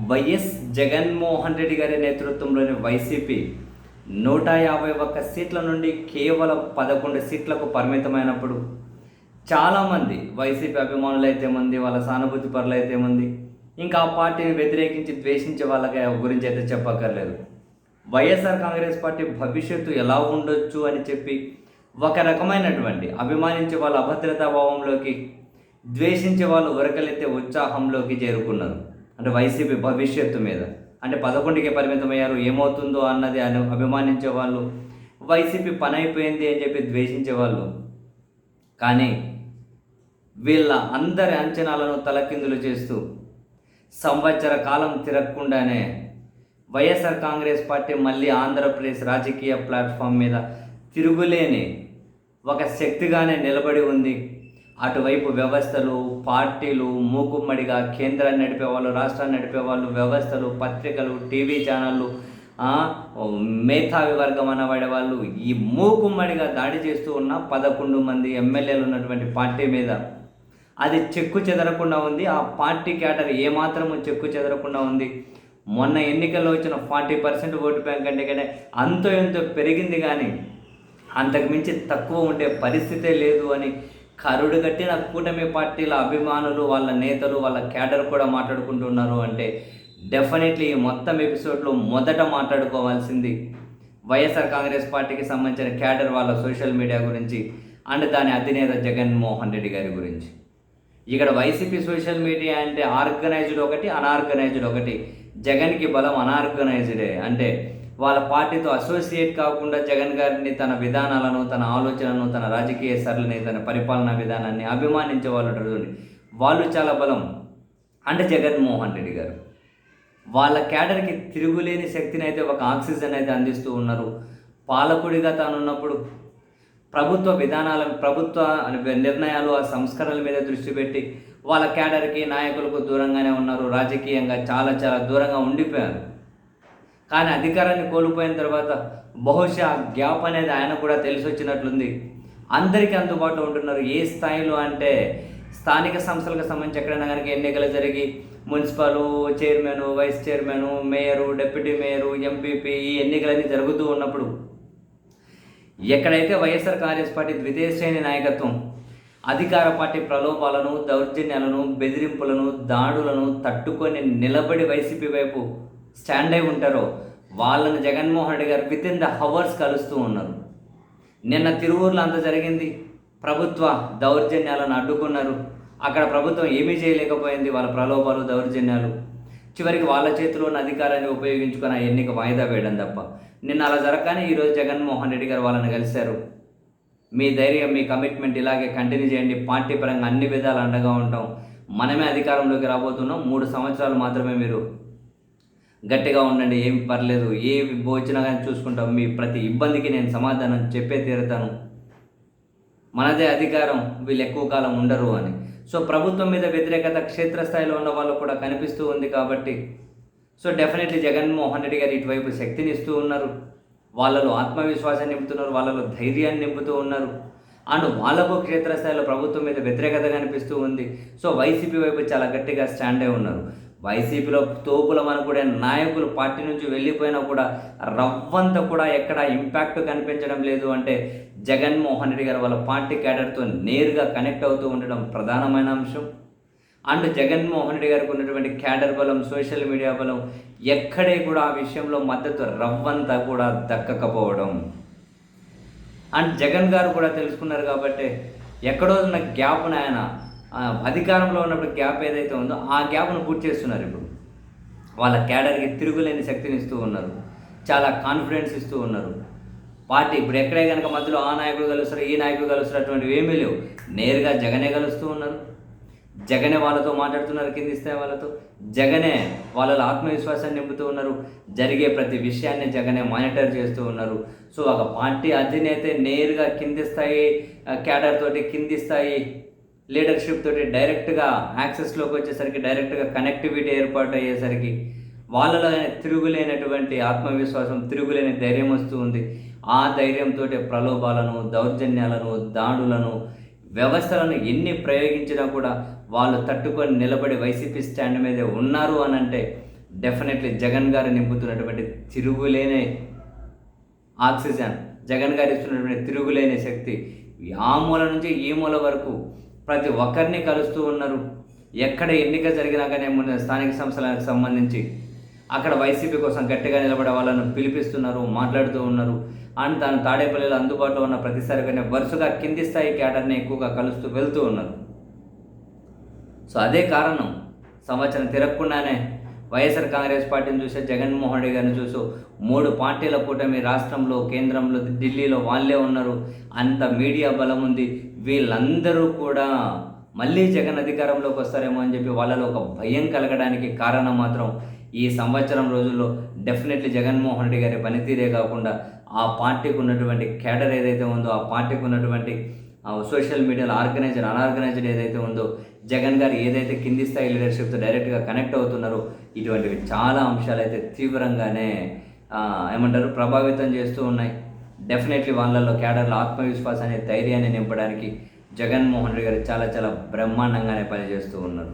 YS Jaganmohan Reddy గారి నేతృత్వంలోని YCP 151 సీట్ల నుండి కేవలం 11 సీట్లకు పరిమితమైనప్పుడు చాలామంది వైసీపీ అభిమానులు అయితే మంది, వాళ్ళ సానుభూతి పరులు అయితే మంది, ఇంకా ఆ పార్టీని వ్యతిరేకించి ద్వేషించే వాళ్ళకి గురించి అయితే చెప్పక్కర్లేదు. వైఎస్ఆర్ కాంగ్రెస్ పార్టీ భవిష్యత్తు ఎలా ఉండొచ్చు అని చెప్పి ఒక రకమైనటువంటి అభిమానించే వాళ్ళ అభద్రతా భావంలోకి, ద్వేషించే వాళ్ళు ఉరకలెత్తే ఉత్సాహంలోకి చేరుకున్నారు. అంటే వైసీపీ భవిష్యత్తు మీద అంటే 11కే పరిమితమయ్యారు, ఏమవుతుందో అన్నది అభిమానించే వాళ్ళు, వైసీపీ పని అయిపోయింది అని చెప్పి ద్వేషించే వాళ్ళు. కానీ వీళ్ళ అందరి అంచనాలను తలకిందులు చేస్తూ సంవత్సర కాలం తిరగకుండానే వైఎస్ఆర్ కాంగ్రెస్ పార్టీ మళ్ళీ ఆంధ్రప్రదేశ్ రాజకీయ ప్లాట్ఫామ్ మీద తిరుగులేని ఒక శక్తిగానే నిలబడి ఉంది. అటువైపు వ్యవస్థలు, పార్టీలు మూకుమ్మడిగా కేంద్రాన్ని నడిపేవాళ్ళు, రాష్ట్రాన్ని నడిపేవాళ్ళు, వ్యవస్థలు, పత్రికలు, టీవీ ఛానళ్ళు, మేధావి వర్గం అనబడే వాళ్ళు ఈ మూకుమ్మడిగా దాడి చేస్తూ ఉన్న 11 మంది ఎమ్మెల్యేలు ఉన్నటువంటి పార్టీ మీద అది చెక్కు చెదరకుండా ఉంది. ఆ పార్టీ క్యాడర్ ఏమాత్రము చెక్కు చెదరకుండా ఉంది. మొన్న ఎన్నికల్లో వచ్చిన 40% ఓటు బ్యాంక్ అంటే అంతో ఎంతో పెరిగింది, కానీ అంతకు మించి తక్కువ ఉండే పరిస్థితే లేదు అని కరుడు కట్టిన కూటమి పార్టీల అభిమానులు, వాళ్ళ నేతలు, వాళ్ళ క్యాడర్ కూడా మాట్లాడుకుంటున్నారు. అంటే డెఫినెట్లీ ఈ మొత్తం ఎపిసోడ్లో మొదట మాట్లాడుకోవాల్సింది వైఎస్ఆర్ కాంగ్రెస్ పార్టీకి సంబంధించిన క్యాడర్, వాళ్ళ సోషల్ మీడియా గురించి అండ్ దాని అధినేత జగన్మోహన్ రెడ్డి గారి గురించి. ఇక్కడ వైసీపీ సోషల్ మీడియా అంటే ఆర్గనైజ్డ్ ఒకటి, అనార్గనైజ్డ్ ఒకటి. జగన్కి బలం అనార్గనైజ్డే. అంటే వాళ్ళ పార్టీతో అసోసియేట్ కాకుండా జగన్ గారిని, తన విధానాలను, తన ఆలోచనలను, తన రాజకీయ సరళిని, తన పరిపాలనా విధానాన్ని అభిమానించే వాళ్ళు చాలా బలం. అంటే జగన్మోహన్ రెడ్డి గారు వాళ్ళ క్యాడర్కి తిరుగులేని శక్తిని అయితే, ఒక ఆక్సిజన్ అయితే అందిస్తూ ఉన్నారు. పాలకుడిగా తానున్నప్పుడు ప్రభుత్వ విధానాల, ప్రభుత్వ నిర్ణయాలు, ఆ సంస్కరణల మీద దృష్టి పెట్టి వాళ్ళ క్యాడర్కి, నాయకులకు దూరంగానే ఉన్నారు. రాజకీయంగా చాలా దూరంగా ఉండిపోయారు. కానీ అధికారాన్ని కోల్పోయిన తర్వాత బహుశా గ్యాప్ అనేది ఆయన కూడా తెలిసి వచ్చినట్లుంది. అందరికీ అందుబాటులో ఉంటున్నారు. ఏ స్థాయిలో అంటే స్థానిక సంస్థలకు సంబంధించి ఎక్కడైనా కనుక ఎన్నికలు జరిగి municipal chairman, vice chairman, mayor, deputy mayor, MPP ఈ ఎన్నికలన్నీ జరుగుతూ ఉన్నప్పుడు ఎక్కడైతే వైఎస్ఆర్ కాంగ్రెస్ పార్టీ ద్వితీయ శ్రేణి నాయకత్వం అధికార పార్టీ ప్రలోభాలను, దౌర్జన్యాలను, బెదిరింపులను, దాడులను తట్టుకొని నిలబడి వైసీపీ వైపు స్టాండ్ అయి ఉంటారో వాళ్ళని జగన్మోహన్ రెడ్డి గారు వితిన్ ద హవర్స్ కలుస్తూ ఉన్నారు. నిన్న తిరువూరులో అంత జరిగింది. ప్రభుత్వ దౌర్జన్యాలను అడ్డుకున్నారు. అక్కడ ప్రభుత్వం ఏమీ చేయలేకపోయింది. వాళ్ళ ప్రలోభాలు, దౌర్జన్యాలు చివరికి వాళ్ళ చేతిలో ఉన్న అధికారాన్ని ఉపయోగించుకొని ఆ ఎన్నిక వాయిదా వేయడం తప్ప. నిన్న అలా జరగగానే ఈరోజు జగన్మోహన్ రెడ్డి గారు వాళ్ళని కలిశారు. మీ ధైర్యం, మీ కమిట్మెంట్ ఇలాగే కంటిన్యూ చేయండి. పార్టీ పరంగా అన్ని విధాలు అండగా ఉంటాం. మనమే అధికారంలోకి రాబోతున్నాం. 3 సంవత్సరాలు మాత్రమే మీరు గట్టిగా ఉండండి, ఏమి పర్లేదు, ఏ వచ్చినా కానీ చూసుకుంటాం. మీ ప్రతి ఇబ్బందికి నేను సమాధానం చెప్పే తీరుతాను. మనదే అధికారం, వీళ్ళు ఎక్కువ కాలం ఉండరు అని. సో ప్రభుత్వం మీద వ్యతిరేకత క్షేత్రస్థాయిలో ఉన్న వాళ్ళు కూడా కనిపిస్తూ ఉంది. కాబట్టి సో డెఫినెట్లీ జగన్మోహన్ రెడ్డి గారు ఇటువైపు శక్తిని ఇస్తూ ఉన్నారు. వాళ్ళలో ఆత్మవిశ్వాసాన్ని నింపుతున్నారు, వాళ్ళలో ధైర్యాన్ని నింపుతూ ఉన్నారు. అండ్ వాళ్ళకు క్షేత్రస్థాయిలో ప్రభుత్వం మీద వ్యతిరేకత కనిపిస్తూ ఉంది. సో వైసీపీ వైపు చాలా గట్టిగా స్టాండ్ అయి ఉన్నారు. వైసీపీలో తోపుల మనకుడే నాయకులు పార్టీ నుంచి వెళ్ళిపోయినా కూడా రవ్వంతా కూడా ఎక్కడ ఇంపాక్ట్ కనిపించడం లేదు. అంటే జగన్మోహన్ రెడ్డి గారు వాళ్ళ పార్టీ క్యాడర్తో నేరుగా కనెక్ట్ అవుతూ ఉండడం ప్రధానమైన అంశం. అండ్ జగన్మోహన్ రెడ్డి గారికి ఉన్నటువంటి క్యాడర్ బలం, సోషల్ మీడియా బలం ఎక్కడే కూడా ఆ విషయంలో మద్దతు రవ్వంతా కూడా దక్కకపోవడం. అండ్ జగన్ గారు కూడా తెలుసుకున్నారు. కాబట్టి ఎక్కడో ఉన్న గ్యాప్ను ఆయన అధికారంలో ఉన్నప్పుడు గ్యాప్ ఏదైతే ఉందో ఆ గ్యాప్ను పూర్తి చేస్తున్నారు. ఇప్పుడు వాళ్ళ క్యాడర్కి తిరుగులేని శక్తిని ఇస్తూ ఉన్నారు. చాలా కాన్ఫిడెన్స్ ఇస్తూ ఉన్నారు. పార్టీ ఇప్పుడు ఎక్కడే కనుక మధ్యలో ఆ నాయకుడు కలుస్తారు, ఈ నాయకుడు కలుస్తారు, అటువంటివి ఏమీ లేవు. నేరుగా జగనే కలుస్తూ ఉన్నారు. జగనే వాళ్ళతో మాట్లాడుతున్నారు. కింది స్థాయి వాళ్ళతో జగనే వాళ్ళ ఆత్మవిశ్వాసాన్ని నింపుతూ ఉన్నారు. జరిగే ప్రతి విషయాన్ని జగనే మానిటర్ చేస్తూ ఉన్నారు. సో ఒక పార్టీ అధినేత నేరుగా కింది స్థాయి క్యాడర్ తోటి, కింది స్థాయి లీడర్షిప్ తోటి డైరెక్ట్గా యాక్సెస్లోకి వచ్చేసరికి, డైరెక్ట్గా కనెక్టివిటీ ఏర్పాటు అయ్యేసరికి వాళ్ళలో తిరుగులేనటువంటి ఆత్మవిశ్వాసం, తిరుగులేని ధైర్యం వస్తూ ఉంది. ఆ ధైర్యంతో ప్రలోభాలను, దౌర్జన్యాలను, దాడులను, వ్యవస్థలను ఎన్ని ప్రయోగించినా కూడా వాళ్ళు తట్టుకొని నిలబడి వైసీపీ స్టాండ్ మీదే ఉన్నారు అని అంటే డెఫినెట్లీ జగన్ గారు నింపుతున్నటువంటి తిరుగులేని ఆక్సిజన్, జగన్ గారు ఇస్తున్నటువంటి తిరుగులేని శక్తి ఆ మూల నుంచి ఈ మూల వరకు ప్రతి ఒక్కరిని కలుస్తూ ఉన్నారు. ఎక్కడ ఎన్నిక జరిగినా కానీ స్థానిక సంస్థలకు సంబంధించి అక్కడ వైసీపీ కోసం గట్టిగా నిలబడే వాళ్ళను పిలిపిస్తున్నారు, మాట్లాడుతూ ఉన్నారు. అండ్ తాను తాడేపల్లిలో అందుబాటులో ఉన్న ప్రతిసారి కానీ వరుసగా కింది స్థాయి క్యాడర్ని ఎక్కువగా కలుస్తూ వెళ్తూ ఉన్నారు. సో అదే కారణం, సంవత్సరం తిరగకుండానే వైఎస్ఆర్ కాంగ్రెస్ పార్టీని చూసే జగన్మోహన్ రెడ్డి గారిని చూసో 3 పార్టీల కూటమి రాష్ట్రంలో, కేంద్రంలో, ఢిల్లీలో వాళ్ళే ఉన్నారు. అంత మీడియా బలం ఉంది. వీళ్ళందరూ కూడా మళ్ళీ జగన్ అధికారంలోకి వస్తారేమో అని చెప్పి వాళ్ళలో ఒక భయం కలగడానికి కారణం మాత్రం ఈ సంవత్సరం రోజుల్లో డెఫినెట్లీ జగన్మోహన్ రెడ్డి గారి పనితీరే కాకుండా ఆ పార్టీకి ఉన్నటువంటి క్యాడర్ ఏదైతే ఉందో, ఆ పార్టీకి ఉన్నటువంటి సోషల్ మీడియాలో ఆర్గనైజ్డ్ అనార్గనైజ్డ్ ఏదైతే ఉందో, జగన్ గారు ఏదైతే కింది స్థాయి లీడర్షిప్తో డైరెక్ట్గా కనెక్ట్ అవుతున్నారో, ఇటువంటివి చాలా అంశాలు అయితే తీవ్రంగానే ప్రభావితం చేస్తూ ఉన్నాయి. డెఫినెట్లీ వాళ్ళల్లో క్యాడర్లో ఆత్మవిశ్వాసాన్ని, ధైర్యాన్ని నింపడానికి జగన్మోహన్ రెడ్డి గారు చాలా చాలా బ్రహ్మాండంగానే పనిచేస్తూ ఉన్నారు.